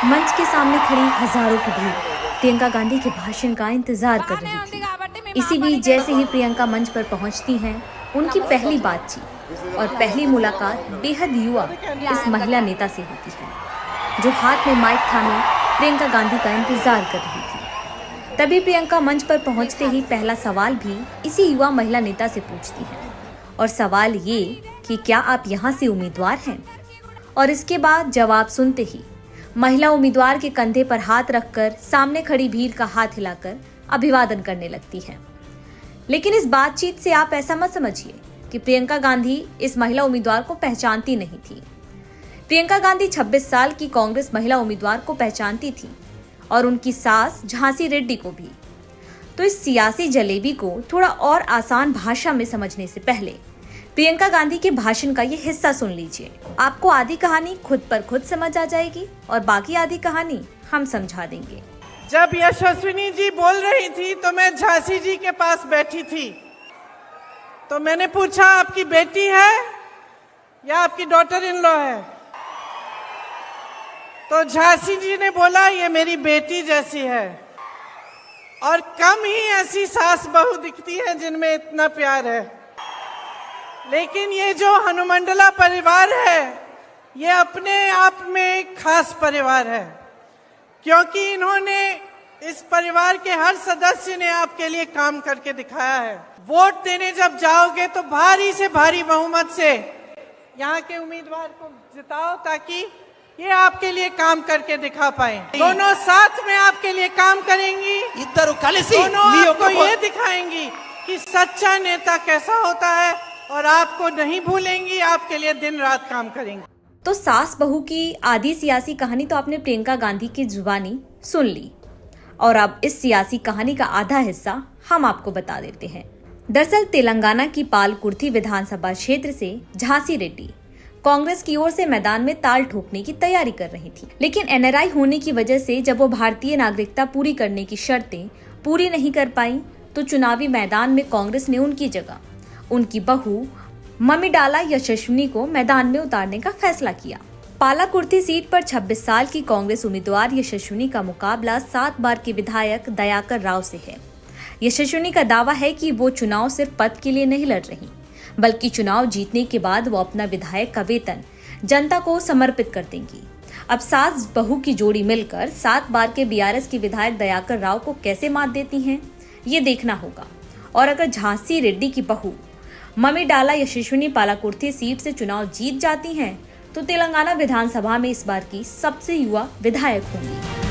मंच के सामने खड़ी हजारों की भीड़ प्रियंका गांधी के भाषण का इंतजार कर रही थी। इसी बीच जैसे ही प्रियंका मंच पर पहुंचती हैं, उनकी पहली बातचीत और पहली मुलाकात बेहद युवा इस महिला नेता से होती है, जो हाथ में माइक थामे प्रियंका गांधी का इंतजार कर रही थी। तभी प्रियंका मंच पर पहुंचते ही पहला सवाल भी इसी युवा महिला नेता से पूछती है, और सवाल ये कि क्या आप यहाँ से उम्मीदवार हैं? और इसके बाद जवाब सुनते ही महिला उम्मीदवार के कंधे पर हाथ रखकर सामने खड़ी भीड़ का हाथ हिलाकर अभिवादन करने लगती है। लेकिन इस बातचीत से आप ऐसा मत समझिए कि प्रियंका गांधी इस महिला उम्मीदवार को पहचानती नहीं थी। प्रियंका गांधी 26 साल की कांग्रेस महिला उम्मीदवार को पहचानती थी, और उनकी सास झांसी रेड्डी को भी। तो इस सियासी जलेबी को थोड़ा और आसान भाषा में समझने से पहले प्रियंका गांधी के भाषण का ये हिस्सा सुन लीजिए। आपको आधी कहानी खुद पर खुद समझ आ जाएगी और बाकी आधी कहानी हम समझा देंगे। जब यशस्विनी जी बोल रही थी तो मैं झांसी जी के पास बैठी थी, तो मैंने पूछा आपकी बेटी है या आपकी डॉटर इन लॉ है? तो झांसी जी ने बोला ये मेरी बेटी जैसी है, और कम ही ऐसी सास बहू दिखती है जिनमें इतना प्यार है। लेकिन ये जो हनुमंडला परिवार है, ये अपने आप में एक खास परिवार है, क्योंकि इन्होंने इस परिवार के हर सदस्य ने आपके लिए काम करके दिखाया है। वोट देने जब जाओगे तो भारी से भारी बहुमत से यहाँ के उम्मीदवार को जिताओ, ताकि ये आपके लिए काम करके दिखा पाए। दोनों साथ में आपके लिए काम करेंगी, दोनों आपको ये दिखाएंगी कि सच्चा नेता कैसा होता है, और आपको नहीं भूलेंगी, आपके लिए दिन रात काम करेंगी। तो सास बहू की आधी सियासी कहानी तो आपने प्रियंका गांधी की जुबानी सुन ली, और अब इस सियासी कहानी का आधा हिस्सा हम आपको बता देते हैं। दरअसल तेलंगाना की पालकुर्थी विधानसभा क्षेत्र से झांसी रेड्डी कांग्रेस की ओर से मैदान में ताल ठोकने की तैयारी कर रही थी, लेकिन एनआरआई होने की वजह से जब वो भारतीय नागरिकता पूरी करने की शर्तें पूरी नहीं कर पाई, तो चुनावी मैदान में कांग्रेस ने उनकी जगह उनकी बहू ममिडाला यशस्विनी को मैदान में उतारने का फैसला किया। पालाकुर्थी सीट पर 26 साल की कांग्रेस उम्मीदवार यशस्विनी का मुकाबला 7 बार के विधायक दयाकर राव से है। यशस्विनी का दावा है कि वो चुनाव सिर्फ पद के लिए नहीं लड़ रही, बल्कि चुनाव जीतने के बाद वो अपना विधायक का वेतन जनता को समर्पित कर देंगी। अब सास बहू की जोड़ी मिलकर 7 बार के बीआरएस के विधायक दयाकर राव को कैसे मात देती हैं, ये देखना होगा। और अगर झांसी रेड्डी की बहू ममिडाला यशस्विनी पालाकुर्थी सीट से चुनाव जीत जाती हैं, तो तेलंगाना विधानसभा में इस बार की सबसे युवा विधायक होंगी।